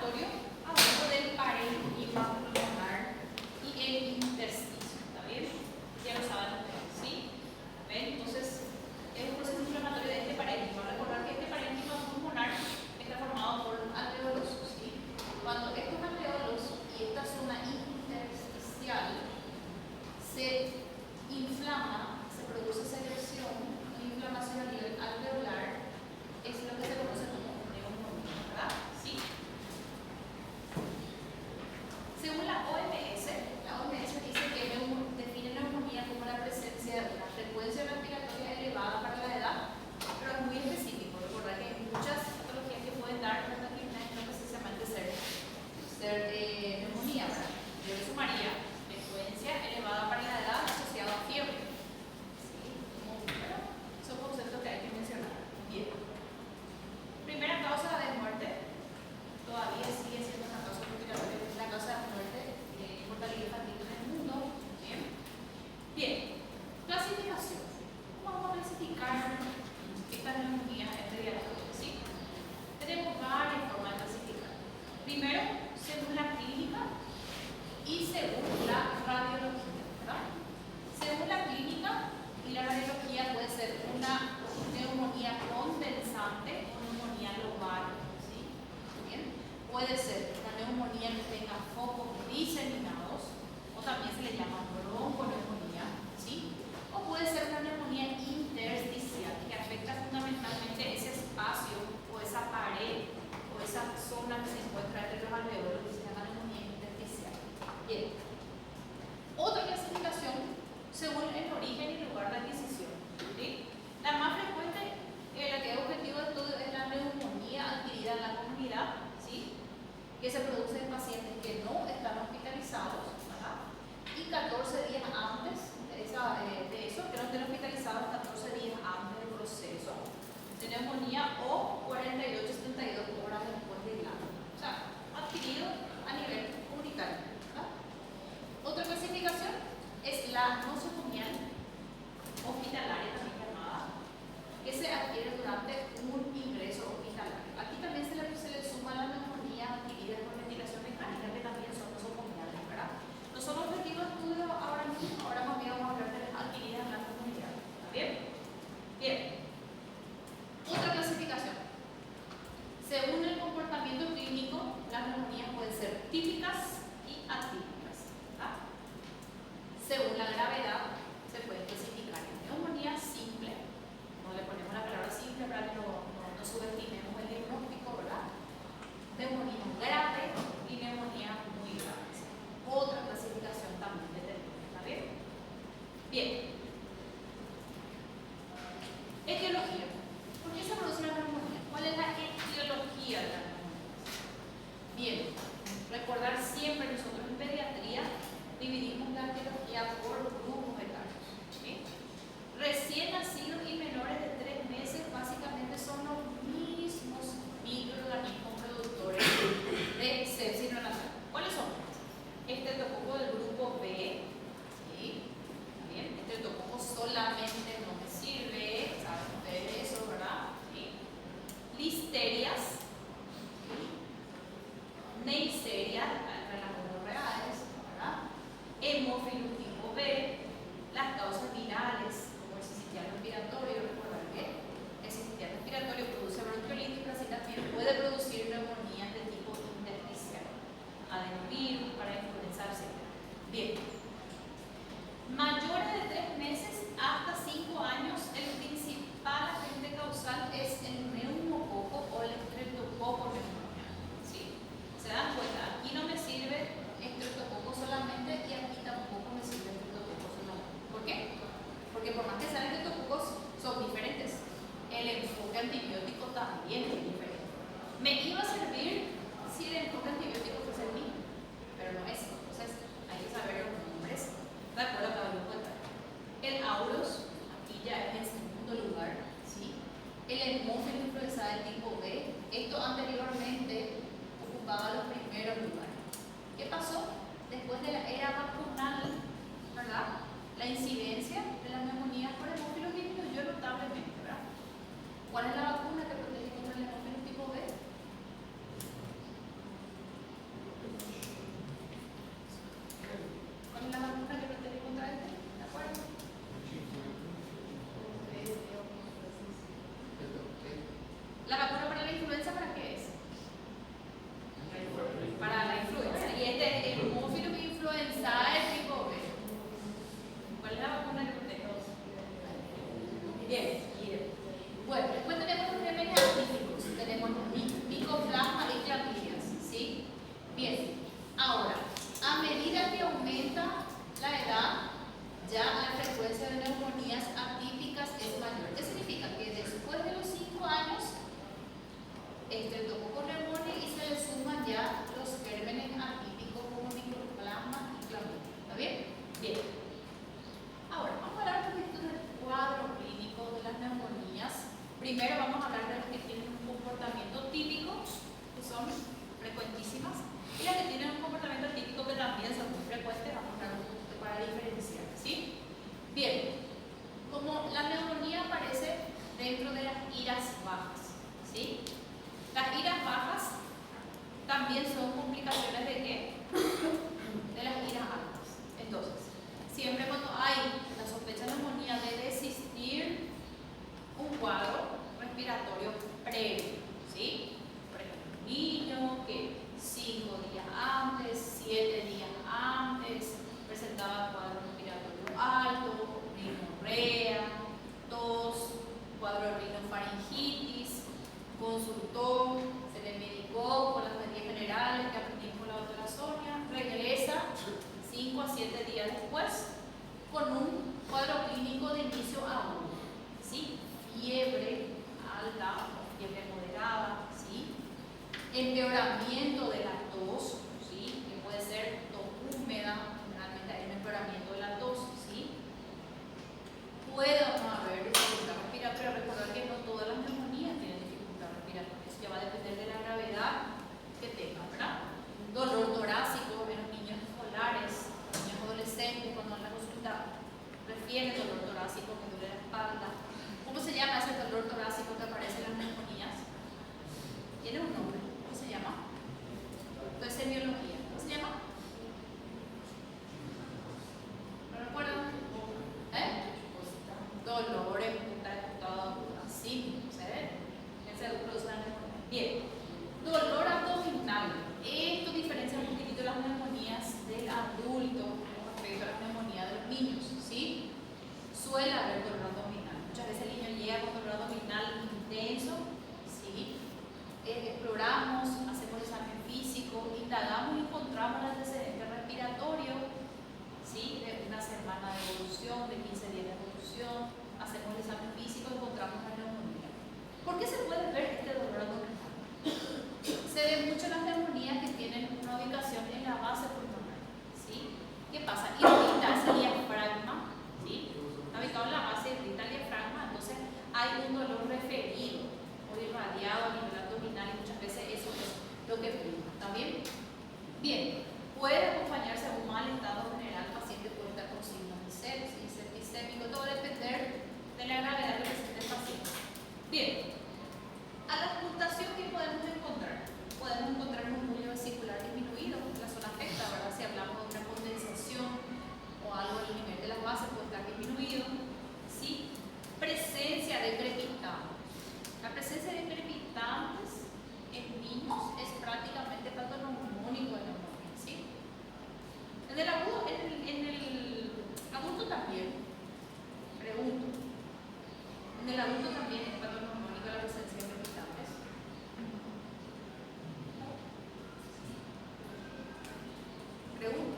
inflamatorio abajo del parénquima pulmonar y el intersticio. ¿Está bien? Ya lo saben ustedes, ¿sí? ¿Ven? Entonces, es un proceso inflamatorio de este parénquima. Recordar que este parénquima pulmonar está formado por alveolos, ¿sí? Cuando estos alveolos y esta zona intersticial se inflama, se produce secreción, una inflamación a nivel alveolar, es lo que se conoce como neumonía, ¿verdad? ¿Sí? Según la OMS dice que define neumonía como la presencia de una frecuencia respiratoria elevada para la edad, pero es muy específico. Recordad que hay muchas patologías que pueden dar una actividad no precisamente ser neumonía, ¿verdad? Yo le sumaría frecuencia elevada para la edad asociada a fiebre. ¿Sí? Bueno, son conceptos que hay que mencionar. Bien. Primera causa de muerte, todavía sigue siendo una causa respiratoria, la causa de muerte de mortalidad infantil en el mundo. Bien. Bien. Clasificación. ¿Cómo vamos a clasificar estas neumonías, este diagnóstico? ¿Sí? Tenemos varias formas de clasificar. Primero, según la clínica y según la radiología, ¿verdad? Según la clínica y la radiología puede ser una neumonía condensante o neumonía lobar, ¿sí? ¿Bien? Puede ser una neumonía que tenga focos diseminados, o también se le llama bronconeumonía, ¿sí? O puede ser una neumonía intersticial que afecta fundamentalmente ese espacio o esa pared o esa zona que se encuentra entre los alveolos, que se llama neumonía intersticial. Bien. Otra clasificación según el origen y lugar de adquisición, ¿sí? La más frecuente, la que es objetivo de estudio, es la neumonía adquirida en la comunidad, ¿sí? Que se produce en pacientes que no están hospitalizados, ¿verdad? Y 14 días antes de eso, que no estén hospitalizados 14 días antes del proceso de neumonía o 48-72 horas después del acto. O sea, adquirido a nivel comunitario, ¿verdad? Otra clasificación es la nosocomial hospitalaria, también llamada, que se adquiere durante un ingreso hospitalario. Aquí también se le suma la neumonía adquirida por ventilación mecánica, que también son nosocomiales, ¿verdad? No son objetivos de estudio ahora mismo, ahora más bien vamos a hablar de las adquiridas en la comunidad. ¿Está bien? Bien. Otra clasificación. Según el comportamiento clínico, las neumonías pueden ser típicas y atípicas, ¿verdad? Según la gravedad, se puede clasificar en neumonía simple, no le ponemos la palabra simple para que no subestimemos el diagnóstico, ¿verdad? Neumonía grave y neumonía muy grave. Otra clasificación también determina, ¿está bien? Bien. Etiología. ¿Por qué se produce una neumonía? ¿Cuál es la etiología de la neumonía? Bien, recordar siempre nosotros en pediatría dividimos la etiología por grupos etarios, ¿sí? Recién nacidos y menores de 3 meses básicamente son los mismos microorganismos productores de sepsis neonatal. ¿Cuáles son? Estreptococo del grupo B, ¿sí? ¿Está bien? Estreptococo solamente no me sirve, saben ustedes eso, ¿verdad? ¿Sí? Listerias, ¿sí? Neisseria, entre las gonorreales, ¿verdad? Hemófilos tipo B, las causas virales, como el sincitial respiratorio, recuerden que el sincitial respiratorio produce bronquiolitis, pero así también puede producir neumonías de tipo intersticial, adenovirus, para influenza, etc. Bien. Mayores de 3 meses hasta 5 años, el principal agente causal es el neumococo o el estreptococo neumonía, ¿sí? ¿Se dan cuenta? Aquí no me sirve estreptococo solamente y aquí tampoco me sirve estreptococo solamente. ¿Por qué? Porque por más que sean estreptococos, son diferentes. El enfoque antibiótico también es diferente. Me iba a servir si el enfoque antibiótico fuese el mismo, pero no es. Entonces, hay que saber los nombres de acuerdo a cada grupo de trabajo. El auros, aquí ya es en segundo lugar, ¿sí? El hemófilo influenza del tipo B, esto anteriormente ocupaba los primeros lugares. ¿Qué pasó? Después de la era vacunal, ¿verdad? La incidencia de las neumonías por hemófilos disminuyó notablemente, ¿verdad? ¿Cuál es la vacuna que protege contra el hemófilo tipo B? ¿La vacuna para la influenza para qué es? Para la influenza. Y este es el Haemophilus influenzae tipo B. ¿Cuál es la vacuna que protege? Bien, bien. Bueno, después tenemos los gérmenes atípicos. Tenemos micoplasma y clamídias, ¿sí? Bien. Ahora, a medida que aumenta la edad, ya la frecuencia de neumonías atípicas es mayor. ¿Qué significa? Que después de los 5 años, tocó con neumonía y se le suman ya los gérmenes atípicos como micoplasma y clamídia. ¿Está bien? Bien. Ahora, vamos a hablar un poquito del cuadro clínico de las neumonías. Primero vamos a hablar de las que tienen un comportamiento típico, que son frecuentísimas, y las que tienen un comportamiento típico que también son muy frecuentes. Vamos a hablar un poquito para diferenciar, ¿sí? Bien, como la neumonía aparece dentro de las iras bajas, ¿sí? Las iras bajas también son complicaciones de ¿qué? De las iras altas. Entonces, siempre cuando hay la sospecha de neumonía debe existir un cuadro respiratorio previo, ¿sí? Por ejemplo, un niño que 5 días antes, 7 días antes, presentaba cuadro respiratorio alto, rinorrea, tos, cuadro de rinofaringitis, consultó, se le medicó con las medidas generales que aprendimos con la doctora Sonia, regresa 5 a 7 días después con un cuadro clínico de inicio agudo, ¿sí? Fiebre alta, fiebre moderada, ¿sí? Empeoramiento de la tos, ¿sí? Que puede ser tos húmeda, generalmente hay un empeoramiento de la tos, ¿sí? Puede o no haber dificultad respiratoria. Recordar que no todas las neumonías tienen dificultad respiratoria, eso ya va a depender de la gravedad que tengan, ¿verdad? Dolor torácico en los niños escolares, niños adolescentes, cuando en la consulta refieren dolor torácico que duele la espalda. ¿Cómo se llama ese dolor torácico que aparece en las neumonías? ¿Tiene un nombre? ¿Cómo se llama? Entonces en biología, ¿cómo se llama? ¿No recuerdan? Dolor en punta de costado, así, ¿se ve? Ese produce la neumonía. Bien, dolor abdominal. Esto diferencia un poquitito las neumonías del adulto respecto a las neumonías de los niños, ¿sí? Suele haber dolor abdominal. Muchas veces el niño llega con dolor abdominal intenso, ¿sí? Exploramos, hacemos examen físico, indagamos y encontramos el antecedente respiratorio, ¿sí? De una semana de evolución, de 15 días de evolución, hacemos el examen físico y encontramos la neumonía. ¿Por qué se puede ver este dolor abdominal? Se ve mucho en las neumonías que tienen una ubicación en la base pulmonar, ¿sí? ¿Qué pasa? Irrita ese diafragma, ¿sí? Está ubicado en la base, irrita el diafragma, entonces hay un dolor referido o irradiado a nivel abdominal y muchas veces eso es lo que prima. ¿Está bien? Bien, puede acompañarse a un mal estado general, el paciente puede estar con signos de sepsis, septicémico, todo va a depender de la gravedad que presente el paciente. Bien, a la ocultación que podemos encontrar. Podemos encontrar un músculo vesicular disminuido, la zona afecta, ¿verdad? Si hablamos de una condensación o algo al nivel de las bases puede estar disminuido, ¿sí? Presencia de crepitantes. La presencia de crepitantes en niños es prácticamente patognomónico en neumonía, ¿sí? En el adulto también, pregunto, en el adulto también es patognomónico la presencia de crepitantes. Pregunto.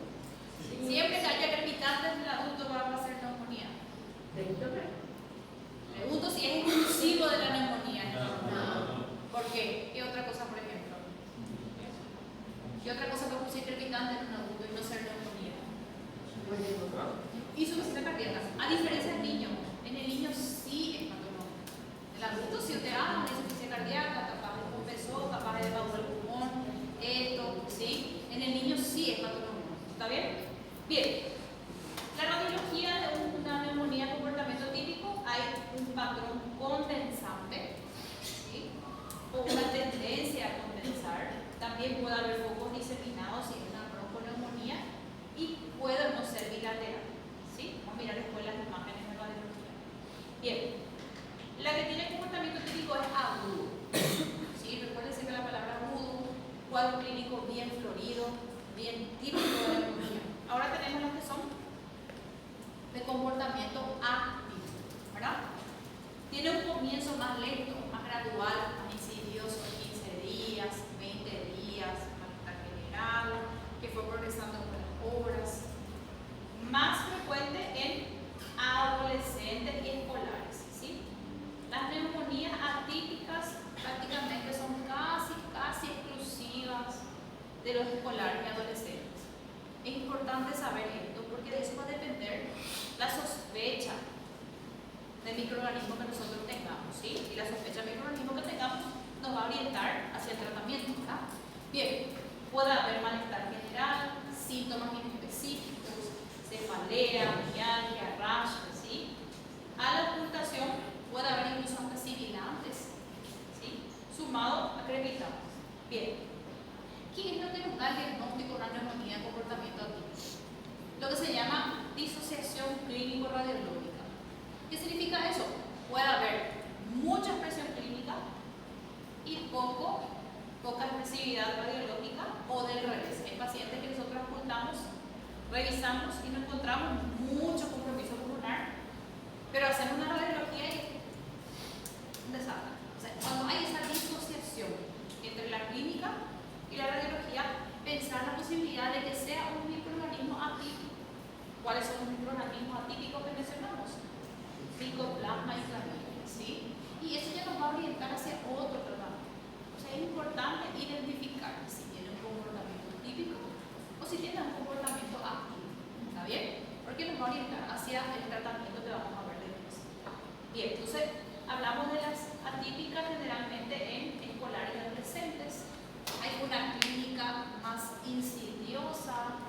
Siempre que haya crepitantes en el adulto va a ser neumonía. Pregunto si es exclusivo de la neumonía. No. ¿Por qué? ¿Qué otra cosa, por ejemplo? ¿Qué otra cosa puede producir crepitante en un adulto y no ser neumonía? Insuficiencia cardíaca. A diferencia del niño, en el niño sí es patológico. El adulto si te da una insuficiencia cardíaca, capaz de compensó, capaz de evacuar el pulmón, esto, ¿sí? En el niño sí es patológico. ¿Está bien? Bien. La radiología de una neumonía comportamiento típico, hay un patrón condensante, ¿sí? O una tendencia a condensar. También puede haber focos diseminados si es una bronconeumonía y puede no ser bilateral, ¿sí? Vamos a mirar después las imágenes de radiología. Bien, la que tiene comportamiento típico es agudo. bien típico de la neumonía. Ahora tenemos los que son de comportamiento activo, ¿verdad? Tiene un comienzo más lento, más gradual, más insidioso, 15 días, 20 días, malestar general, que fue progresando con las horas. Más frecuente en adolescentes y escolares, ¿sí? Las neumonías atípicas prácticamente son casi exclusivas de los escolares y adolescentes. Es importante saber esto porque de eso va a depender la sospecha del microorganismo que nosotros tengamos, ¿sí? Y la sospecha del microorganismo que tengamos nos va a orientar hacia el tratamiento, ¿verdad? Bien, puede haber malestar general, síntomas inespecíficos, cefalea, mialgia, rash, ¿sí? A la ocultación puede haber incluso hasta sibilantes, ¿sí? Sumado a crepitados. Bien, ¿qué es lo que nos da el diagnóstico de una neumonía de comportamiento atípico? Lo que se llama disociación clínico-radiológica. ¿Qué significa eso? Puede haber mucha expresión clínica y poca expresividad radiológica, o del revés. Hay pacientes que nosotros ocultamos, revisamos y no encontramos mucho compromiso pulmonar, pero hacemos una radiología y un desastre. O sea, cuando hay esa disociación entre la clínica y la radiología, pensar la posibilidad de que sea un microorganismo atípico. ¿Cuáles son los microorganismos atípicos que mencionamos? Micoplasma y clamidia, ¿sí? Y eso ya nos va a orientar hacia otro tratamiento. O sea, es importante identificar si tiene un comportamiento típico o si tiene un comportamiento activo. ¿Está bien? Porque nos va a orientar hacia el tratamiento que vamos a ver después. Bien, entonces hablamos de las atípicas generalmente en escolares y adolescentes. Hay una clínica más insidiosa,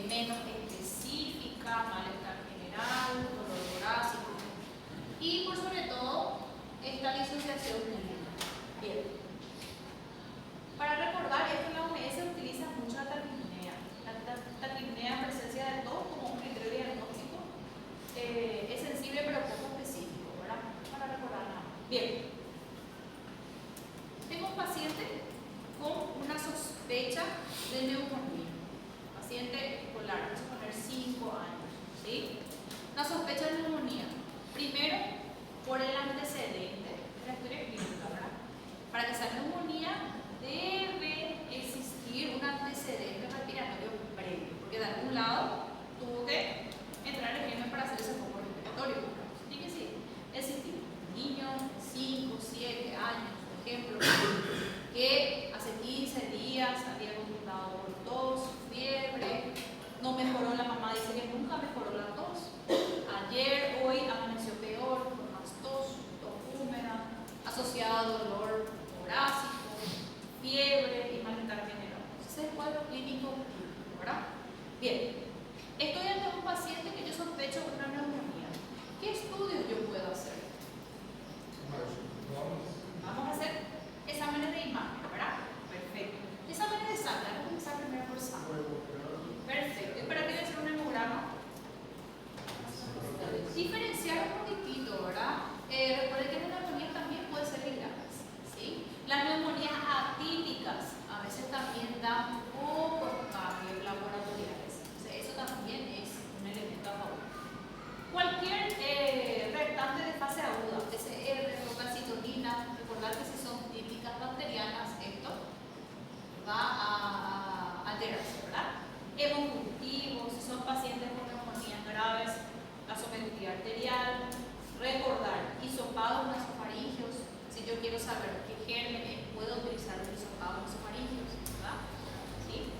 menos específica, malestar general, dolor torácico y por sobre todo esta disociación clínica. Bien, para recordar esto, en la OMS utiliza mucho la taquipnea. La taquipnea en presencia de tos como un criterio diagnóstico es sensible pero poco específico, ¿verdad? Para recordar nada. Bien, tengo un paciente con una sospecha de neumonía. Paciente escolar, vamos a poner 5 años, ¿sí? La sospecha de neumonía, primero por el antecedente de la historia clínica, ¿verdad? Para que sea neumonía debe existir un antecedente respiratorio previo, porque de algún lado tuvo que entrar el germen para hacer ese foco respiratorio. Tiene que existir un niño de 5, 7 años, por ejemplo, que hace 15 días había consultado por tos, fiebre, no mejoró, la mamá dice que nunca mejoró la tos. Ayer, hoy amaneció peor, con más tos húmeda, asociada a dolor torácico, fiebre y malestar general. Ese es el cuadro clínico, ¿verdad? Bien, estoy ante un paciente que yo sospecho de una neumonía. ¿Qué estudios yo puedo hacer? Vamos a hacer exámenes de imagen, ¿verdad? Perfecto. Exámenes de sangre, vamos a empezar primero por sangre. Perfecto. ¿Para qué hacer un hemograma? Diferenciar un poquitito, ¿verdad? Recuerden que la neumonía también puede ser viral, ¿sí? Las neumonías atípicas a veces también dan pocos cambios laboratoriales. O sea, eso también es un elemento a favor. Cualquier reactante de fase aguda, PCR, calcitonina, recordar que si son típicas bacterianas, esto va a alterarse, ¿verdad? Hemocultivo, si son pacientes con neumonías graves, gasometría arterial, recordar hisopados nasofaringios, si yo quiero saber qué gérmenes puedo utilizar los hisopados nasofaringios, ¿verdad? ¿Sí?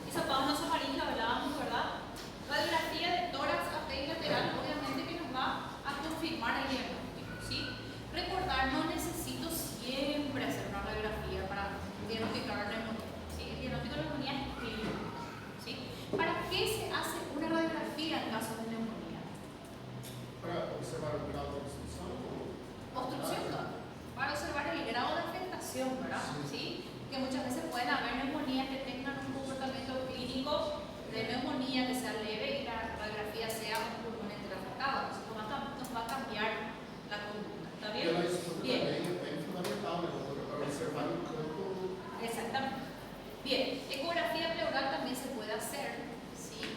Hisopados nasofaringios hablábamos, ¿verdad? Radiografía de tórax, abdomen lateral, obviamente que nos va a confirmar el diagnóstico, ¿sí? Recordar, no necesito siempre hacer una radiografía para diagnosticar la neumonía, ¿sí? El diagnóstico de neumonía es clínico, ¿sí? ¿Para qué se hace una radiografía en caso de neumonía? Para observar el grado de obstrucción. Obstrucción, para observar el grado de afectación, ¿verdad? ¿Sí? Que muchas veces pueden haber neumonías que tengan un comportamiento clínico signo de neumonía que sea leve y la radiografía sea un pulmón afectado. Entonces nos va a cambiar la conducta. ¿Está bien? Pela escuta Bien. também é fundamental, né, doutora, para observar no campo. Exactamente. Bien, ecografía pleural también se puede hacer, ¿sí?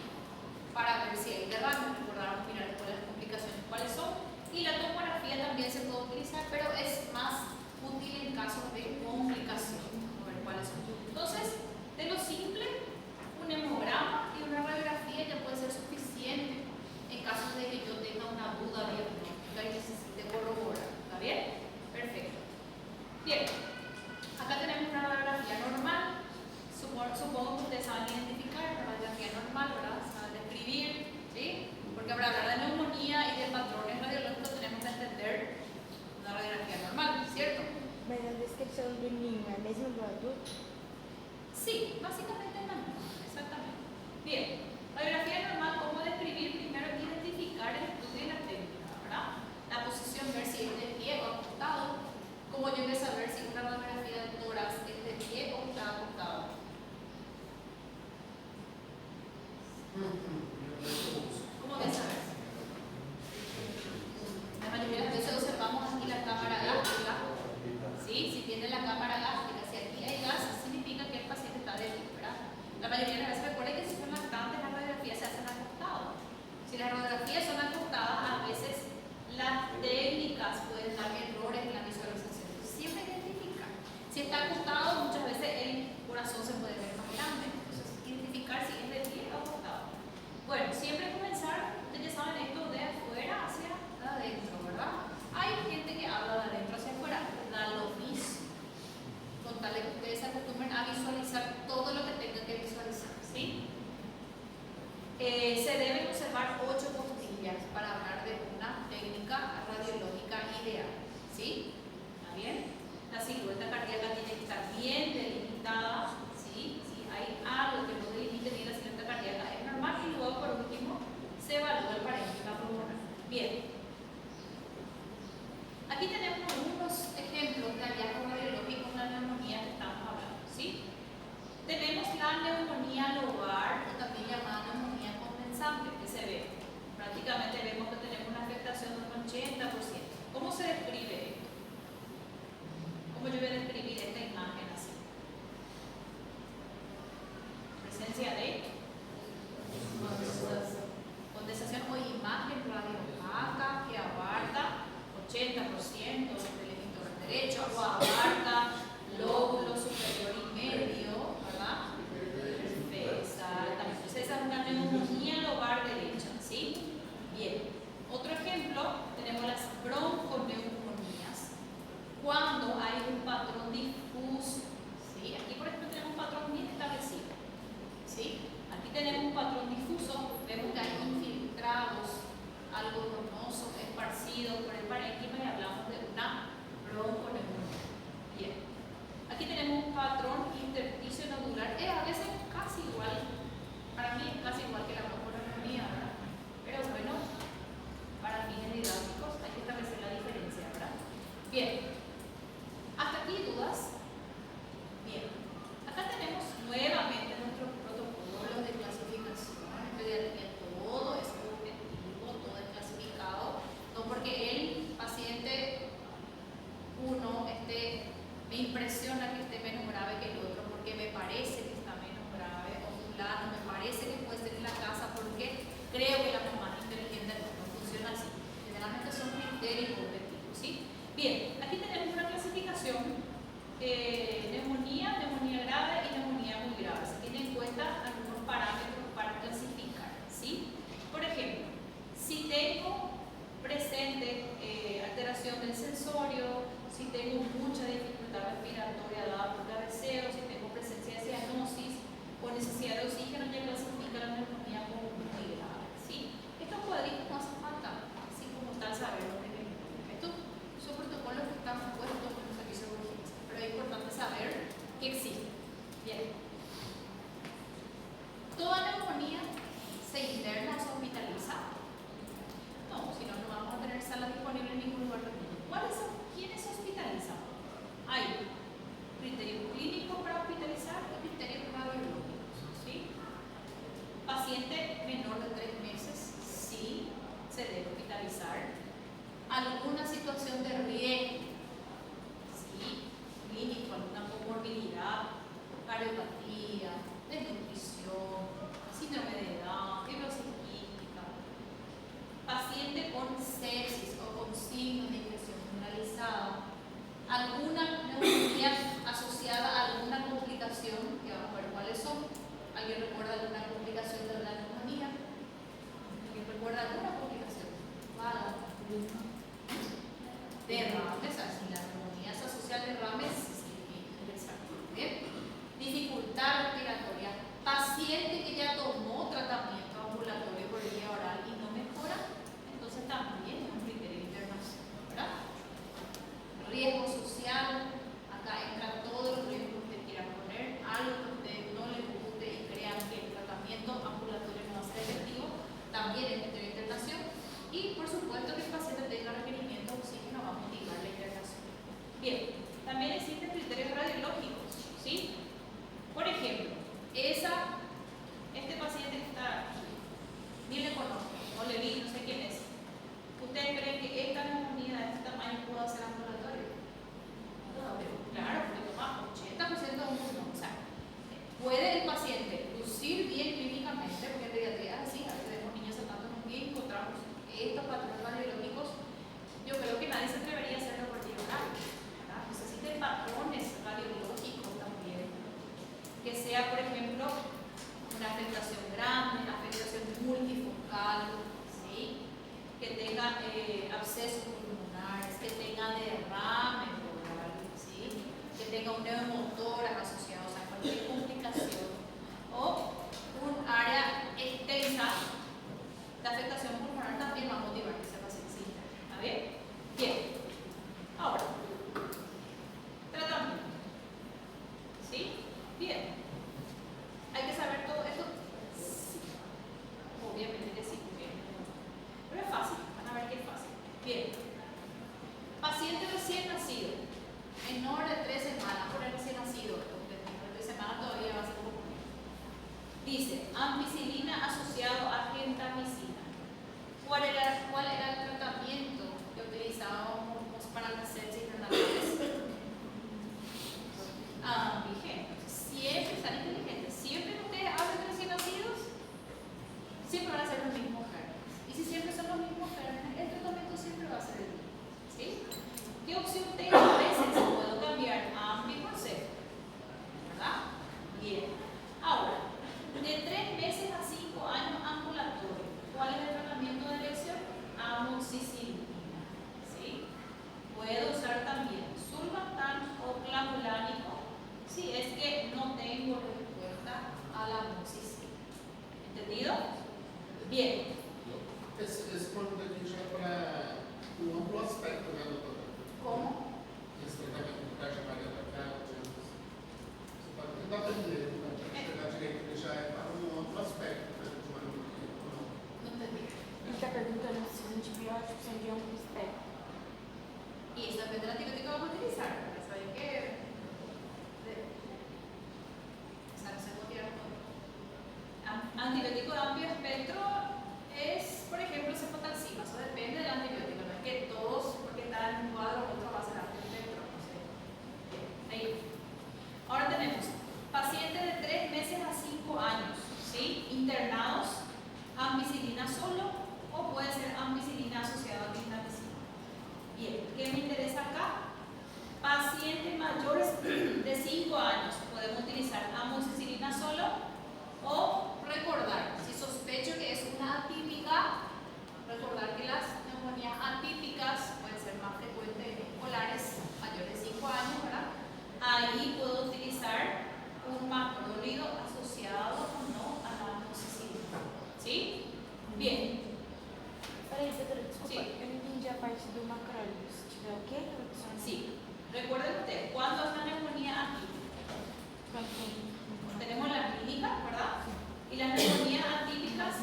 Para ver si hay derrame, recordar mirar después las complicaciones cuáles son. Y la tomografía también se puede utilizar, pero es más útil en casos de complicación. A ver cuáles son. Entonces, de lo simple, un hemograma y una radiografía ya puede ser suficiente en caso de que yo tenga una duda diagnóstica y necesite corroborar. ¿Está bien? Perfecto. Bien, acá tenemos una radiografía normal. Supongo que ustedes saben identificar una radiografía normal, ¿verdad? Saben describir, ¿sí? Porque para hablar de neumonía y de patrones radiológicos tenemos que entender una radiografía normal, ¿cierto? Mas a descrição do ninho é a mesma do adulto? Sí, básicamente es la misma, exactamente. Bien, radiografía normal, ¿cómo describir? Primero identificar el estudio y la técnica, ¿verdad? La posición, ver si es de pie o acostado. ¿Cómo yo voy a saber si una radiografía de tórax es de pie o está acostado? ¿Cómo voy a saber? La mayoría de las veces observamos aquí la cámara gástrica. ¿Sí? Si tiene la cámara gástrica, si aquí hay gas, significa que el paciente está débil, ¿verdad? La mayoría de las veces recuerden que si son lactantes, las radiografías se hacen acostadas. Si las radiografías son acostadas, a veces las técnicas pueden dar errores en la visualización. Siempre identifica. Si está acostado, muchas veces el corazón se puede ver más grande. Entonces, identificar si es de pie o acostado. Bueno, siempre comenzar, ustedes ya saben esto, de afuera hacia adentro, ¿verdad? Hay gente que habla de adentro hacia afuera, da lo mismo. Con tal de que ustedes se acostumbren a visualizar todo lo que tengan que visualizar, ¿sí? Se deben observar 8 costillas para hablar de una técnica radiológica ideal, ¿sí? ¿Está bien? La silueta cardíaca tiene que estar bien delimitada, ¿sí? Si hay algo que no delimite bien la silueta cardíaca es normal y luego por último se evalúa el parénquima pulmonar. Bien. Aquí tenemos algunos ejemplos de hallazgos radiológicos en la neumonía que estamos hablando, ¿sí? Tenemos la neumonía lobar, o también llamada neumonía condensante, que se ve. Prácticamente vemos que tenemos una afectación de un 80%. ¿Cómo se describe esto? ¿Cómo yo voy a describir esta imagen así? Presencia de condensación o imagen radiopaca que abarca 80% del hemisferio derecho o abarca lóbulo superior y medio, ¿verdad? Exactamente. Entonces esa es una neumonía lobar derecha, ¿sí? Bien. Otro ejemplo, tenemos las bronconeumonías. Cuando hay un patrón difuso, ¿sí? Aquí por ejemplo tenemos un patrón bien establecido, ¿sí? Aquí tenemos un patrón difuso, vemos que hay infiltrados, algo donoso, esparcido por el parénquima y hablamos de una bronconeumonía. Bien. Aquí tenemos un patrón intersticio nodular, a veces casi igual, para mí es casi igual que la bronconeumonía, ¿verdad? Pero bueno, para fines didácticos hay que establecer la diferencia, ¿verdad? Bien. ¿Hasta aquí dudas? Bien. Acá tenemos nuevamente nuestros protocolos de clasificación en pediatría. Todo es objetivo, todo es clasificado, no porque el paciente uno me impresiona que esté menos grave que el otro, porque me parece que está menos grave, o fulano me parece que puede ser en la casa porque creo que la mamá es inteligente. No funciona así. Generalmente son criterios objetivos, ¿sí? Bien, aquí tenemos una clasificación: neumonía, neumonía grave y neumonía muy grave. Se tienen en cuenta algunos parámetros para clasificar, ¿sí? Por ejemplo, si tengo presente alteración del sensorio, si tengo mucha dificultad respiratoria dada por cabeceo, si tengo presencia de cianosis o necesidad de oxígeno, ya clasifica la neumonía como muy grave, ¿sí? Estos cuadritos no hacen falta, así como tal saber lo que es. Estos son protocolos que están puestos en el servicio de urgencia, pero es importante saber que existen. Bien. ¿Toda neumonía se interna o se hospitaliza? No, si no, no vamos a tener sala disponible en ningún lugar del mundo. ¿Quiénes se hospitalizan? Hay criterios clínicos para hospitalizar y criterios radiológicos, ¿sí? cardiopatía, desnutrición, síndrome de Down, fibrosis quística, paciente con sepsis o con signos de infección generalizada, alguna neumonía asociada a alguna complicación, que vamos a ver cuáles son. ¿Alguien recuerda alguna complicación de la neumonía? ¿Alguien recuerda alguna complicación? Derrames, así la neumonía es asociada a derrames, sí, interesante. Bien. Dificultad respiratoria, paciente que ya tomó tratamiento ambulatorio por vía oral y no mejora, entonces también es un criterio de internación, ¿verdad? Riesgo social, acá entran todos los riesgos que usted quiera poner, algo que a usted no le guste y crean que el tratamiento ambulatorio no va a ser efectivo, también es criterio de internación. Y por supuesto que el paciente tenga requerimiento de oxígeno va a motivar la internación. Bien, también existen criterios radiológicos, ¿sí? Por ejemplo, este paciente que está aquí, ni le conozco, no le vi, no sé quién es. ¿Ustedes creen que esta neumonía de este tamaño pudo ser ambulatorio? Claro, porque toma 80% de un pulmón. O sea, puede el paciente lucir bien clínicamente, porque en pediatría es así, a veces vemos niños sentándonos bien y encontramos estos patrones radiológicos. Yo creo que nadie se atrevería a hacerlo por vía oral, ¿verdad? Pues existen patrones radiológicos también, que sea, por ejemplo, una afectación grande, una afectación multifocal, ¿sí? Que tenga abscesos pulmonares, que tenga derrame pleural, ¿sí? Que tenga un neumotórax asociado, o sea, cualquier complicación, o un área extensa de afectación pulmonar también va a motivar que ese paciente se interne. ¿Está bien? Bien. Ahora, tratamiento. ¿Sí? Bien. ¿Hay que saber todo esto? Sí. Obviamente que sí. Bien. Pero es fácil. Van a ver que es fácil. Bien. Paciente recién nacido. Menor de 3 semanas por el recién nacido. Porque menor de 3 semanas todavía va a ser un poco menos. Dice, ampicilina asociado a gentamicina. ¿Cuál era el tratamiento que utilizábamos para las sepsis renales? Ambigeno. Siempre están inteligentes. Siempre que ustedes hablan de recién nacidos, siempre van a ser los mismos gérmenes. Y si siempre son los mismos gérmenes, el tratamiento siempre va a ser el mismo. ¿Sí? ¿Qué opción tengo? A veces puedo cambiar ambi por C. ¿Verdad? Bien. Ahora, de 3 meses a 5 años ambulatorio, ¿cuál es el tratamiento de elección? Amoxicilina. ¿Sí? Puedo usar también sulbactam o clavulánico si es que no tengo respuesta a la amoxicilina. ¿Entendido? Bien. Esse quando a gente vai para um amplo aspecto, né, doutora? ¿Cómo? Esse tratamento que a Maria da Carla, você pode tentar aprender, né? Para chegar direito, ele já é para um amplo aspecto, né, de uma neumonia. No entendí. Ele está perguntando se os antibióticos são de amplo espectro. Y eso depende del antibiótico que vamos a utilizar. Para saber que. O sea, no se puede tirar todo. Antibiótico de amplio espectro es, por ejemplo, cefotalcima. Eso depende del antibiótico. No es que todos, porque está en un cuadro, otro va a ser amplio espectro. No sé. Bien, ahí. Ahora tenemos pacientes de 3 meses a 5 años, ¿sí? Internados, ampicilina solo o puede ser ampicilina asociada a clindamicina. Bien, ¿qué me interesa acá? Pacientes mayores de 5 años, podemos utilizar amoxicilina solo o recordar, si sospecho que es una atípica, recordar que las neumonías atípicas pueden ser más frecuentes en escolares mayores de 5 años, ¿verdad? Ahí puedo utilizar un macrólido asociado o no a la amoxicilina. ¿Sí? Bien. Peraí, doutora, desculpa, Sí. eu não entendi a parte do macróleo. Se tiver o quê? Sí. Recuerden ustedes, ¿cuándo es una neumonía atípica? Tenemos la clínica, ¿verdad? Y las neumonías atípicas,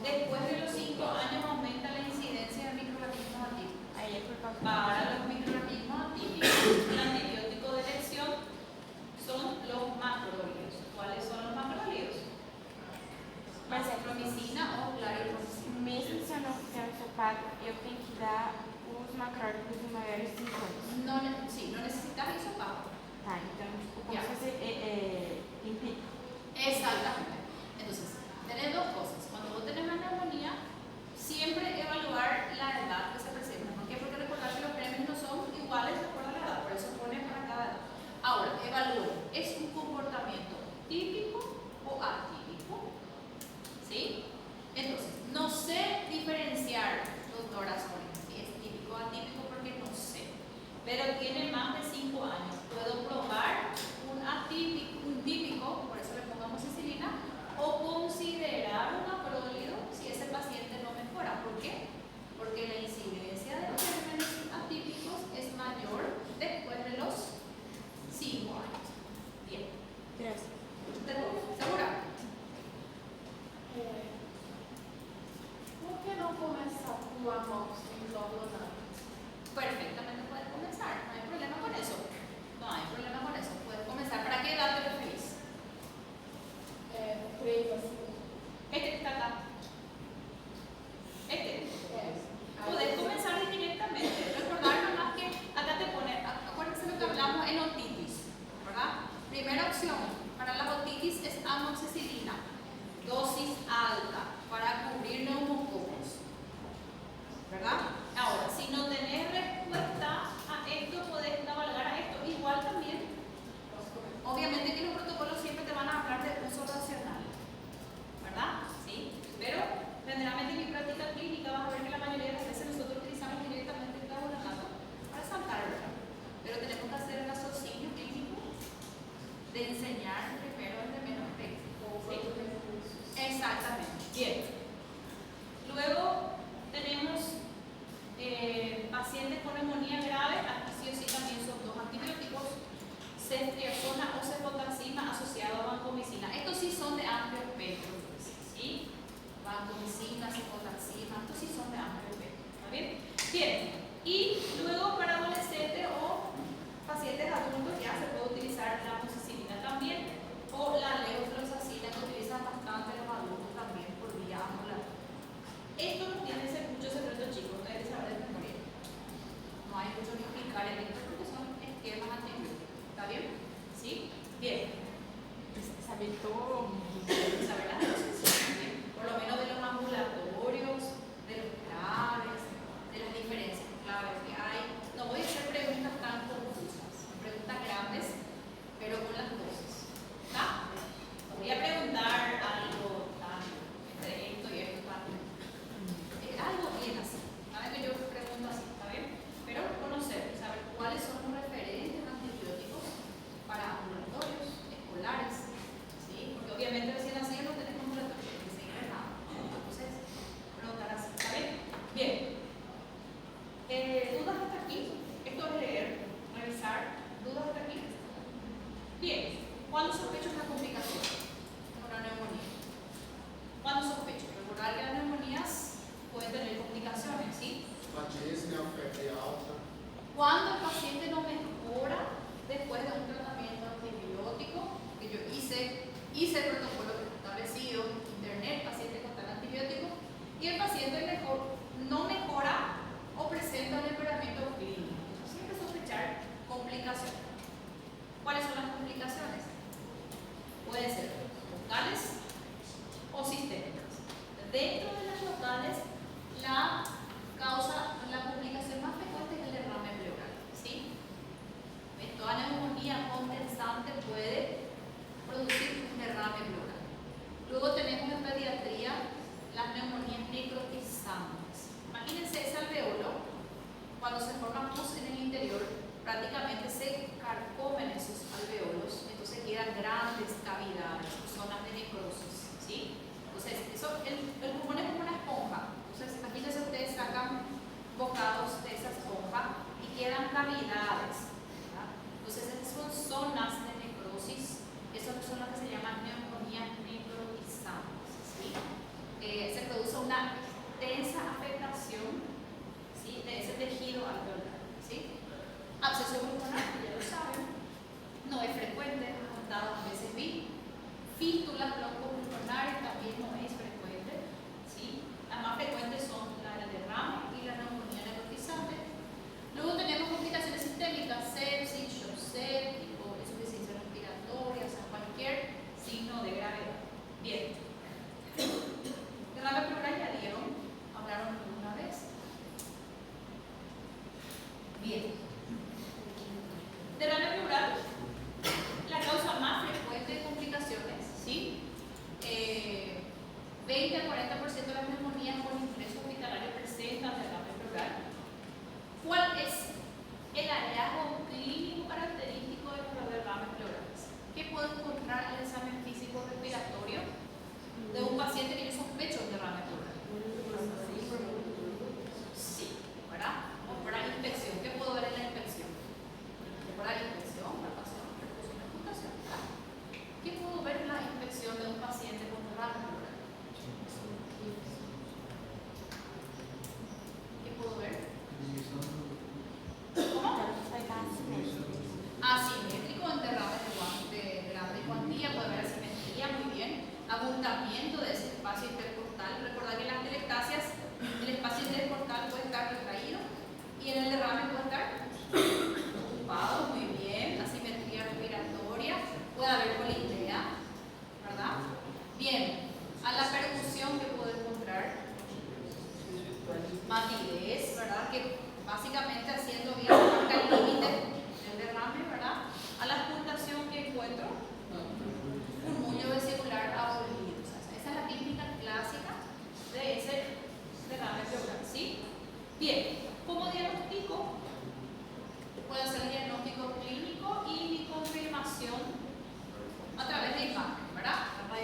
después de los 5 años aumenta la incidencia de microorganismos atípicos. Aí é por causa Para los microorganismos atípicos, el antibiótico de elección son los macrólidos. ¿Cuáles son los macrólidos? Azitromicina o claritromicina. mesmo se eu não fizer um sulfato, eu tenho que dar os macrólicos de maiores de 5 anos. No, sí, no necesitas hisopado. Tá, então, tipo, Ya. comportamiento típico o atípico. ¿Sí? Entonces, no sé diferenciar, doctora Sonia, si es típico o atípico porque no sé. Pero tiene más de 5 años. Puedo probar un típico, por eso le pongo amoxicilina, o considerar un aprólido si ese paciente no mejora. ¿Por qué? Porque la incidencia de los gérmenes atípicos es mayor después de los 5 años. Bien. Gracias. ¿Segura? Por que não começar com a amox isoflavonato? Perfectamente puedes comenzar, no hay problema con eso. No hay problema con eso, puedes comenzar. ¿Para qué edad te referís? 3 a 5. Este que está acá. Este. Puedes comenzar directamente. Recordar nomás que acá te pone, acuérdense lo que hablamos en otitis, ¿verdad? Primera opción para la otitis es amoxicilina, dosis alta para cubrir neumococos, ¿verdad? Ahora, si no tenés respuesta a esto, podés cabalgar a esto. Igual también, obviamente que los protocolos siempre te van a hablar de uso racional, ¿verdad? ¿Sí? Pero generalmente en mi práctica clínica vas a ver que la mayoría de las veces nosotros utilizamos directamente el clavulanato para saltar el grano. Pero tenemos que hacer el raciocinio clínico de enseñar primero el de menos efecto. ¿Sí? Exactamente. Bien. Luego tenemos pacientes con neumonía grave. Aquí sí o sí también son 2 antibióticos, ceftriaxona o cefotaxima asociado a vancomicina. Estos sí son de amplio espectro, ¿sí? Vancomicina, cefotaxima, estos sí son de amplio espectro. ¿Está bien? Bien. Y luego para adolescentes o pacientes adultos ya se puede utilizar la amoxicilina también, o la levofloxacina que utilizan bastante los adultos también por vía ambulatoria. Esto no tiene mucho secreto, chicos, no hay que saber de memoria. No hay mucho que explicar en esto porque son esquemas antibióticos. ¿Está bien? ¿Sí? Bien. Saber todo. Saber las dosis, por lo menos de los ambulatorios, de los claves, de las diferencias claves que hay. No voy a hacer preguntas tan confusas, preguntas grandes, pero con las dosis. ¿Está? Voy a preguntar algo tan entre esto y esto tan. Algo bien así. ¿Saben que yo pregunto así? ¿Está bien? Pero conocer, saber cuáles son los referentes antibióticos para ambulatorios, escolares. ¿Sí? Porque obviamente recién nacidos no tenemos ambulatorios, que se nada. Entonces, preguntar así. ¿Está bien? Bien. ¿Dudas hasta aquí? Esto es leer, revisar. ¿Dudas hasta aquí? Bien. ¿Cuándo sospecho una complicación? Una neumonía. ¿Cuándo sospecho? Recordar que las neumonías pueden tener complicaciones, ¿sí? Batismo, febre alta. Cuando el paciente no mejora después de un tratamiento antibiótico, que yo hice el protocolo establecido, internet, paciente con tal antibiótico, y el paciente no mejora o presenta un empeoramiento clínico. Siempre sospechar complicaciones. ¿Cuáles son las complicaciones? Pueden ser locales o sistémicas. Dentro de las locales, la complicación más frecuente es el derrame pleural. ¿Sí? Toda neumonía compensante puede producir un derrame pleural. Luego tenemos en pediatría las neumonías necrotizantes. Imagínense ese alveolo, cuando se forma pus en el interior, prácticamente se carcomen esos alveolos, entonces quedan grandes cavidades, zonas de necrosis, ¿sí? Entonces, el pulmón es como una esponja. Entonces, imagínense ustedes sacan bocados de esa esponja y quedan cavidades, ¿verdad? Entonces, esas son zonas de necrosis, esas son las que se llaman neumonías necrotizantes, ¿sí? Se produce una tensa afectación, ¿sí?, de ese tejido alveolar, ¿sí? Abscesión pulmonar, ya lo saben, no es frecuente, contadas veces vi. Fístulas bronco-pulmonares también no es frecuente, ¿sí? Las más frecuentes son la del derrame y la neumonía necrotizante. Luego tenemos complicaciones sistémicas, sepsis, shock séptico, insuficiencia respiratoria, o sea, cualquier signo de gravedad. Bien. Derrame pleural ya dieron, hablaron una vez. Bien. Derrame pleural, la causa más frecuente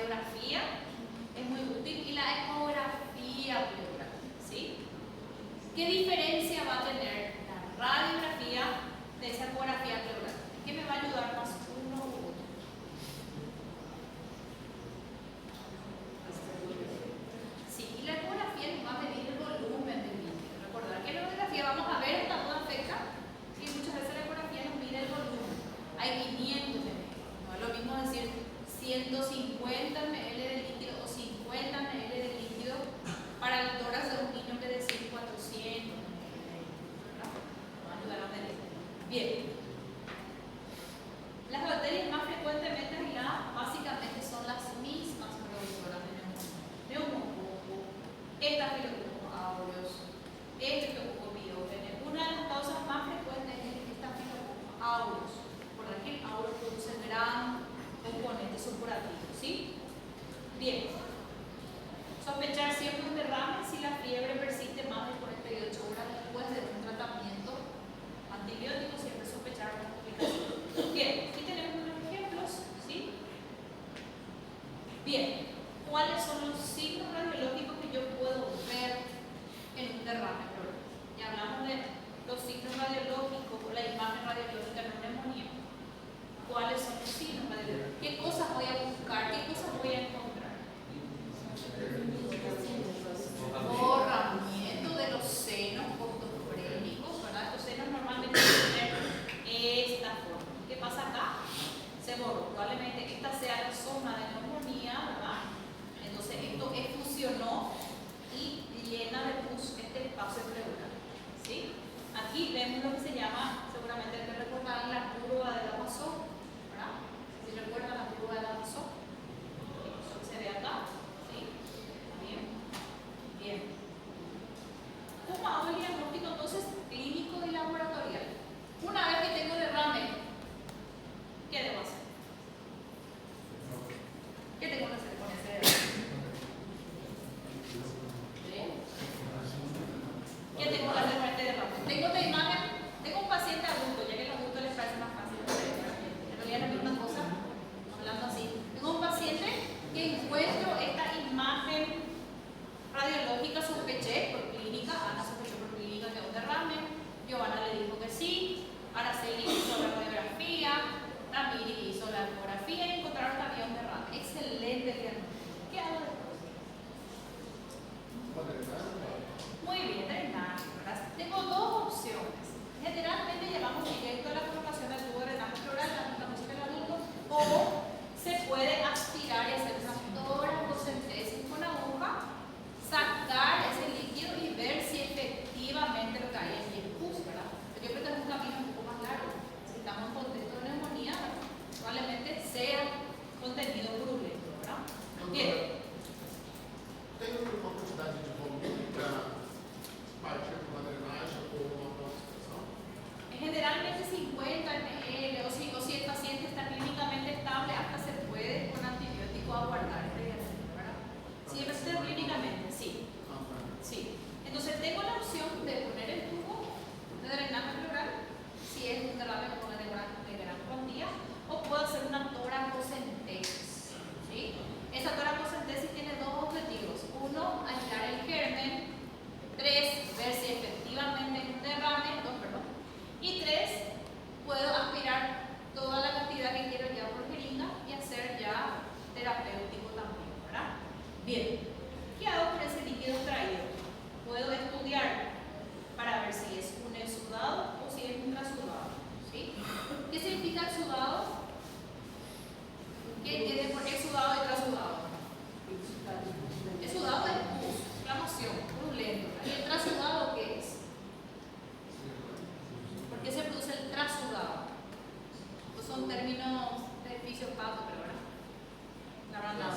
radiografía es muy útil y la ecografía pleural, ¿sí? ¿Qué diferencia va a tener la radiografía de esa ecografía pleural? ¿Qué me va a ayudar más uno u otro? Sí, y la ecografía nos va a medir el volumen del líquido. Recordar que en la ecografía vamos a ver esta toda fecha y muchas veces la ecografía nos mide el volumen. Hay 500 ml. No es lo mismo decir 150 ml de líquido o 50 ml de líquido para el tórax de un niño que decir 400 ml. ¿Verdad? Nos va a ayudar a medir. Bien. Las bacterias más frecuentemente aisladas básicamente son las mismas productoras de neumococo, Staphylococcus aureus, Streptococcus pyogenes. Una de las causas más frecuentes es el Staphylococcus aureus. Por que el aureus produce gran componente supurativo, ¿sí? Bien. Sospechar siempre un derrame si la fiebre persiste más de 48 horas después de un tratamiento antibiótico, siempre sospechar una complicación. Bien, aquí tenemos unos ejemplos, ¿sí? Bien, ¿cuáles son los signos radiológicos que yo puedo ver en un derrame pleural? Ya hablamos de los signos radiológicos o la imagen radiológica en una neumonía. ¿Cuáles son los signos radiológicos? ¿Qué cosas voy a buscar? ¿Qué cosas voy a encontrar? Borramiento de los senos postofrénicos, ¿verdad? Los senos normalmente tienen esta forma. ¿Qué pasa acá? Se borró. Probablemente esta sea la zona de neumonía, ¿verdad? Entonces esto efusionó y llena de pus este espacio pleural, ¿sí? Aquí vemos lo que se llama, seguramente hay que recordar, la curva de Lamassoure, ¿verdad? Si recuerdan la curva de Lamassoure, eso que se ve acá, ¿sí? Bien, bien. ¿Cómo hago el diagnóstico entonces clínico y laboratorial? Una vez que tengo derrame, ¿qué debo hacer? ¿Qué tengo que hacer con ese derrame? ¿Qué tengo que hacer con este derrame? Tengo esta imagen, tengo un paciente adulto, ya que los adultos les parece más fácil, en realidad no es una cosa, hablando así. Tengo un paciente que encuentro esta imagen radiológica, sospeché por clínica, Ana sospechó por clínica que es un derrame, Giovanna le dijo que sí, Araceli hizo la radiografía, Ramírez hizo la ecografía y encontraron que había un derrame. Excelente diagnóstico. ¿Qué hago después? Muy bien, drenaje, ¿verdad? Tengo dos opciones. Generalmente llevamos directo a la colocación del tubo de drenaje pleural, la música del adulto, o se puede aspirar y hacer una toracocentesis con aguja, sacar ese líquido y ver si efectivamente lo que hay allí es pus, ¿verdad? Pero yo creo que es un camino un poco más largo. Si estamos en contexto de neumonía, probablemente sea contenido purulento, ¿verdad? Bien. Tem uma quantidade de volume para partir de uma drenagem ou uma concentração? Generalmente 50 ml o si el paciente está clínicamente estable, hasta se puede con antibiótico aguardar este diagnóstico, ¿verdad? Si el paciente clínicamente, sí. Sí. Entonces tengo la opción de poner el tubo de drenaje pleural, si es un derrame con de gran cuantía, o puedo hacer una toracocentesis, ¿sí? Esa toracocentesis tiene dos objetivos. Uno, aislar el germen. 3, ver si efectivamente es un derrame. 2, perdón. Y 3, puedo aspirar toda la cantidad que quiero ya por jeringa y hacer ya terapéutico también, ¿verdad? Bien. ¿Qué hago con ese líquido extraído? Puedo estudiar para ver si es un exudado o si es un trasudado, ¿sí? ¿Qué significa exudado? ¿Qué tiene por exudado y trasudado? Exudado es pus, inflamación, purulento. ¿Y el trasudado qué es? ¿Por qué se produce el trasudado? Estos son términos de fisiopato, pero ¿verdad? La verdad,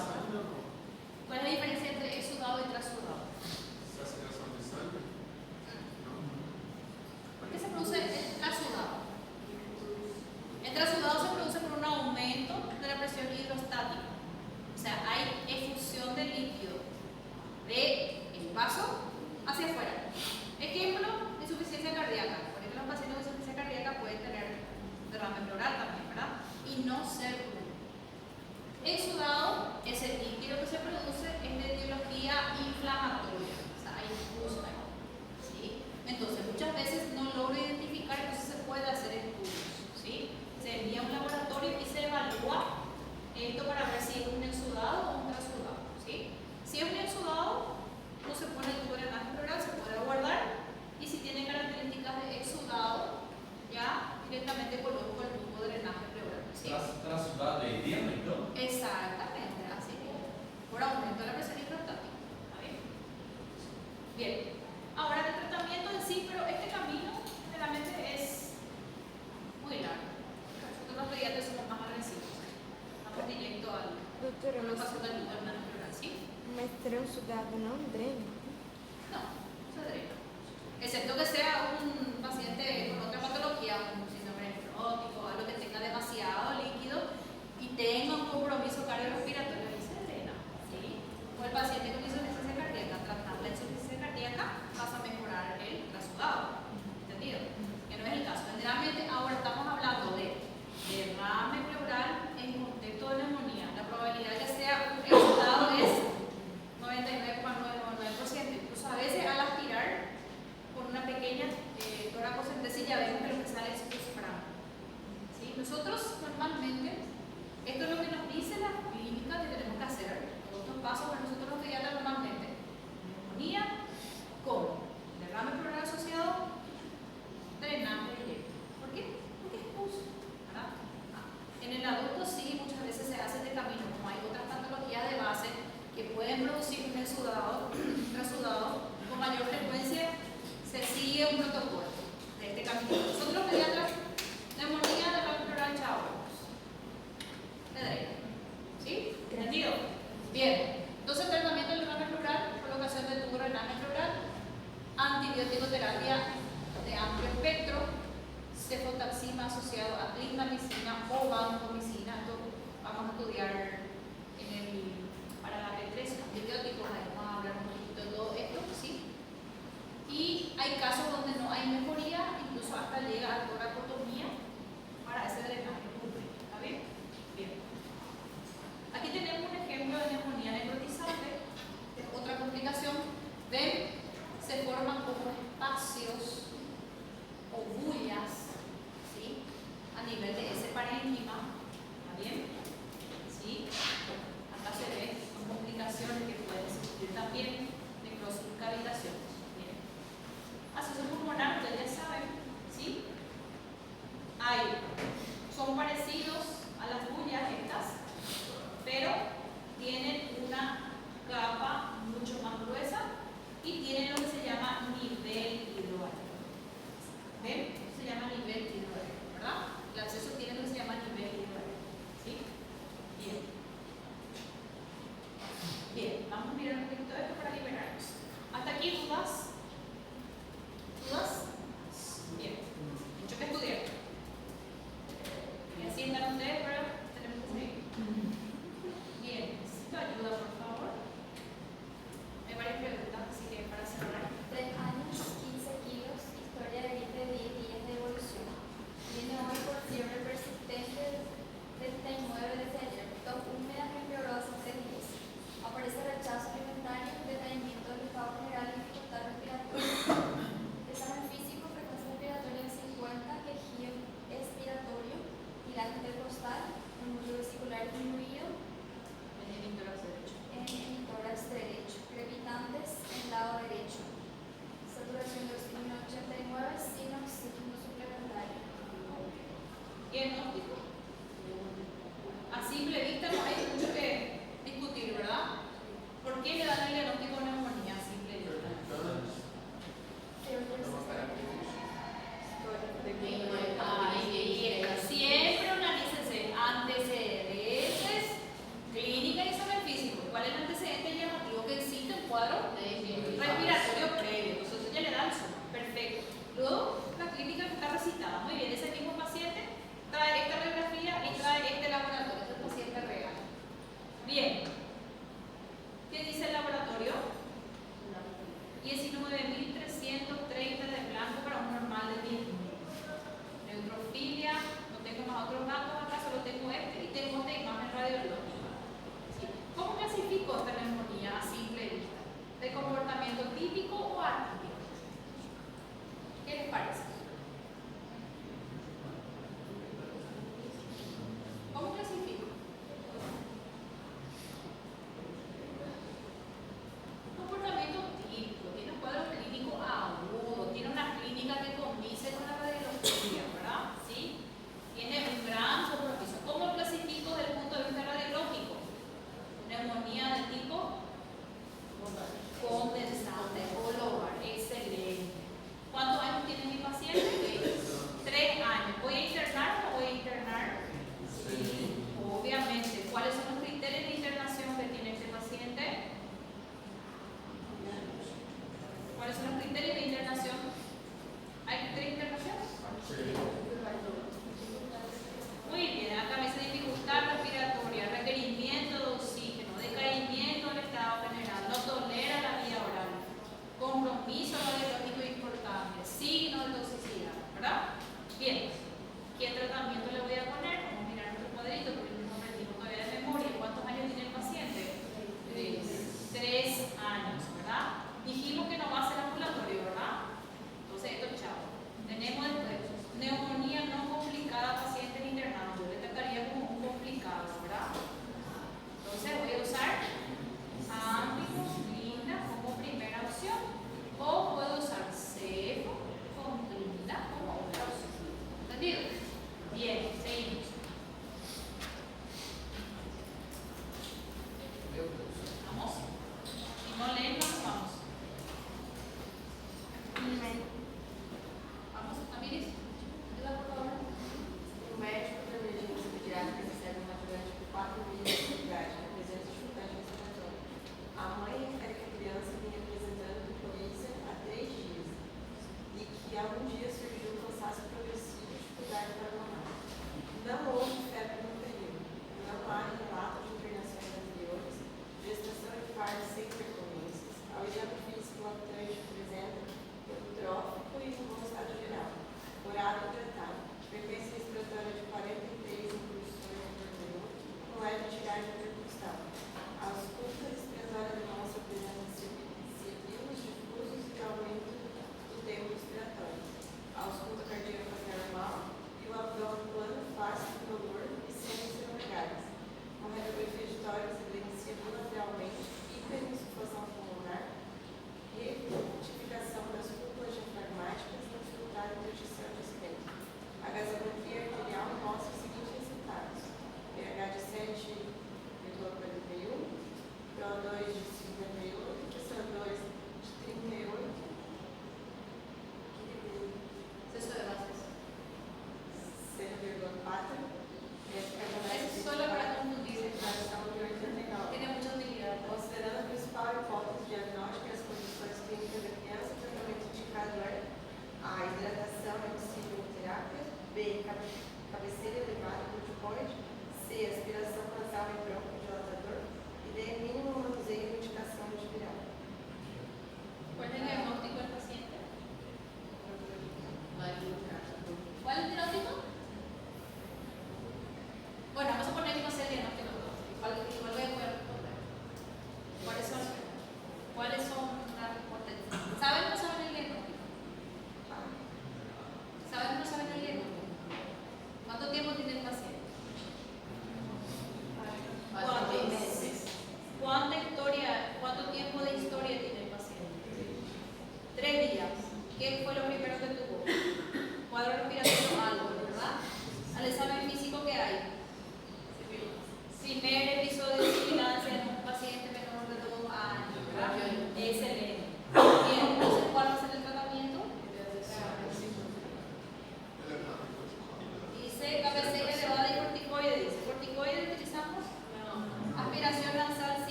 ¿cuál es la diferencia entre exudado y trasudado? Aceleração de sangue? ¿Por qué se produce el trasudado? El trasudado se produce por un aumento de la presión hidrostática. O sea, hay efusión de líquido del vaso hacia afuera. Ejemplo, insuficiencia cardíaca. Por ejemplo, los pacientes con insuficiencia cardíaca pueden tener derrame pleural también, ¿verdad? Y no ser purulento. Exudado es el líquido que se produce, es de etiología inflamatoria, o sea, hay pus ahí, ¿sí? Entonces, muchas veces no logro identificar, entonces se puede hacer estudios, ¿sí? Se envía a un laboratorio y se evalúa esto para ver si es un exudado o un transudado, ¿sí? Si es un exudado, no se pone el tubo de drenaje pleural, se puede guardar, y si tiene características de exudado, ya directamente coloco el tubo de drenaje pleural, ¿sí? Transudado de diámetro. Exactamente, así mismo. Por aumento de la presión hidrostática. ¿Está bien? Bien. Ahora el tratamiento en sí, pero este camino realmente es muy largo. Nosotros los pediatras somos más agresivos. Estamos directo al Doutora, lo mas, paso del drenaje pleural, ¿sí? mas transudado não drena? No, no se drena. Excepto que sea un paciente con otra patología, un síndrome nefrótico, algo que tenga demasiado líquido y tenga un compromiso cardiorrespiratorio, ahí se drena, ¿sí? O el paciente con insuficiencia cardíaca, tratar la insuficiencia cardíaca, vas a mejorar el trasudado, ¿entendido? Que no es el caso. Generalmente ahora estamos hablando de derrame pleural en contexto de neumonía. La probabilidad de que sea un exudado es 99,999%. Incluso a veces al aspirar con una pequeña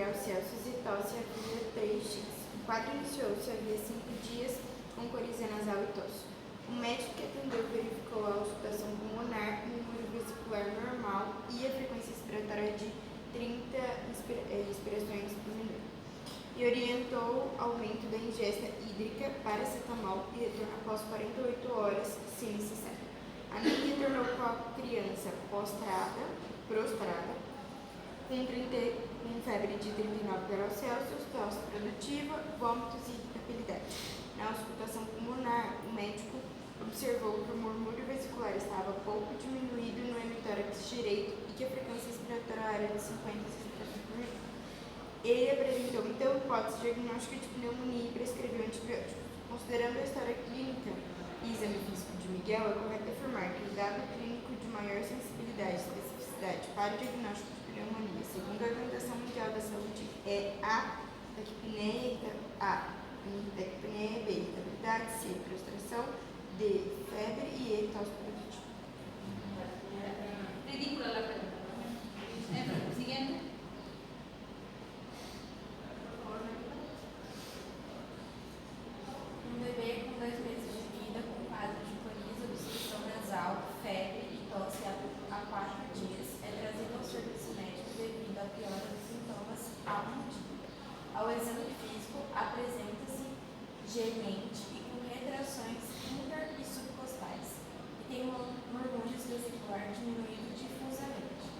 graus Celsius e tosse havia 3 dias. O quadro iniciou-se havia 5 dias com coriza nasal e tosse. O médico que atendeu verificou a auscultação pulmonar, um número vesicular normal e a frequência respiratória de 30 respirações por minuto. E orientou aumento da ingesta hídrica, paracetamol e retorno após 48 horas, se necessário. A mãe retornou com a criança prostrada, com febre de 39 graus Celsius, tosse produtiva, vômitos e irritabilidade. Na auscultação pulmonar, o médico observou que o murmúrio vesicular estava pouco diminuído no hemitórax direito e que a frequência respiratória era de 50 respirações por minuto. Ele apresentou, então, hipótese diagnóstica de pneumonia e prescreveu antibióticos. Considerando a história clínica e exame físico de Miguel, é correto afirmar que o dado clínico de maior sensibilidade e especificidade para o diagnóstico de pneumonia, segundo a Organização Mundial da Saúde, é A, taquipneia B, irritabilidade, C, prostração, D, febre e E, tosse produtiva. Ridícula la pregunta. Siguiente. Um bebê com 2 meses de vida com quadro de coriza, obstrução nasal, febre e tosse há 4 dias é trazido ao serviço médico devido à piora dos sintomas ao dia. Ao exame físico, apresenta-se gemente e com retrações inter e subcostais e tem um murmúrio vesicular diminuído difusamente,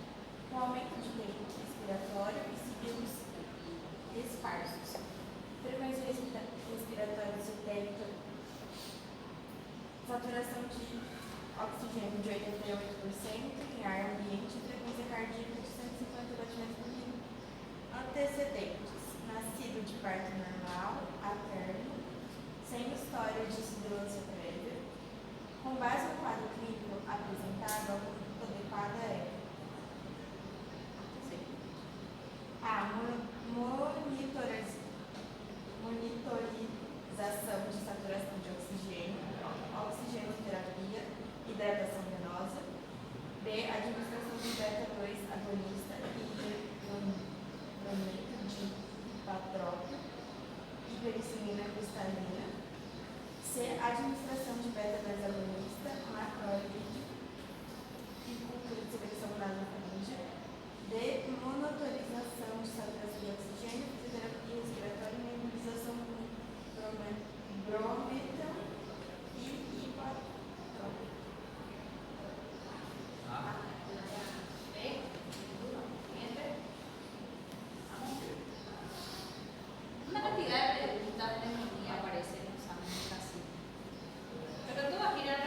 com aumento de tempo respiratório e sibilos esparsos. Frequência respiratória sistêmica, saturação de oxigênio de 88% em ar ambiente e frequência cardíaca de 150 batimentos por minuto. Antecedentes: nascido de parto normal, materno, sem história de sibilância prévia. Com base no quadro clínico apresentado, a conduta adequada é a monitorização de saturação de oxigênio, oxigenoterapia, hidratação venosa. B, administração de beta-2 agonista e hidroneto de hipatrópio e penicilina cristalina. C, administração de beta-2 agonista, macrolídeo e cultura de secreção nasofaríngea. D, monitorização de saturação de oxigênio, fisioterapia respiratória e nebulização com brômetro e hipatrópio. Una cantidad de preguntas de pneumonía aparecen en los exámenes casi. Pero todo va a girar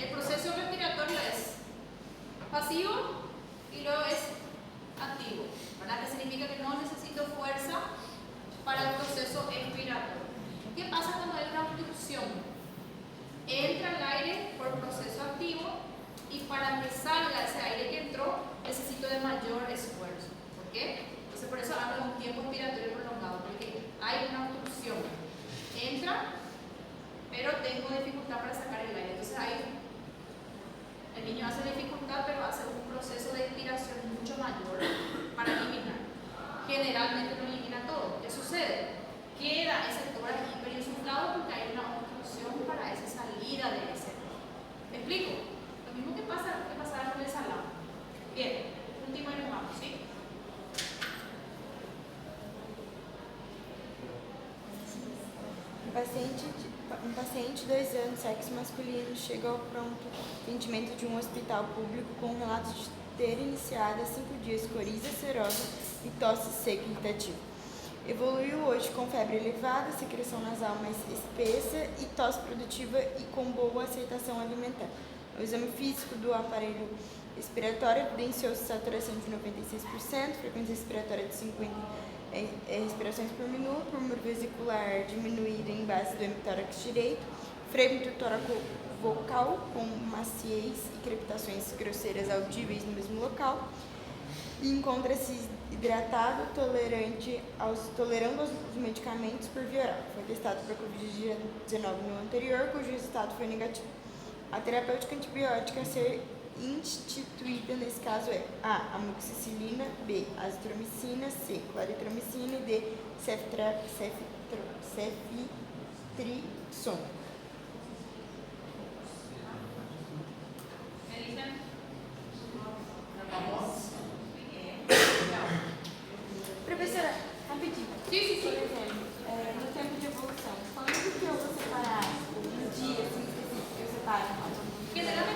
El proceso respiratorio es pasivo y luego es activo, ¿verdad? Que significa que no necesito fuerza para el proceso expiratorio. ¿Qué pasa cuando hay una obstrucción? Entra el aire por proceso activo y para que salga ese aire que entró necesito de mayor esfuerzo. ¿Por qué? Entonces por eso hablo de un tiempo expiratorio prolongado, porque hay una obstrucción. Entra, pero tengo dificultad para sacar el aire. Entonces el niño hace dificultad, pero hace un proceso de expiración mucho mayor para eliminar. Generalmente no elimina todo. ¿Qué sucede? Queda ese tórax hiperinsuflado porque hay una obstrucción para esa salida de ese. ¿Me explico? Lo mismo que pasará con el salado. Bien, último y nos vamos, ¿sí? Um paciente de 2 anos, sexo masculino, chega ao pronto atendimento de um hospital público com relatos de ter iniciado há 5 dias coriza serosa e tosse seca irritativa. Evoluiu hoje com febre elevada, secreção nasal mais espessa e tosse produtiva e com boa aceitação alimentar. O exame físico do aparelho respiratório evidenciou saturação de 96%, frequência respiratória de 50 respirações por minuto, número vesicular diminuído em base do hemitórax direito, freio vocal com maciez e crepitações grosseiras audíveis no mesmo local, e encontra-se hidratado, tolerando aos medicamentos por via oral. Foi testado para Covid-19 no anterior, cujo resultado foi negativo. A terapêutica antibiótica a ser instituída nesse caso é A. Amoxicilina, B. Azitromicina, C. Claritromicina e D. Ceftriaxona. Professora, rapidinho. Sim. Por exemplo, no tempo de evolução, quando que eu vou separar um dia assim, específico que eu separo? Generalmente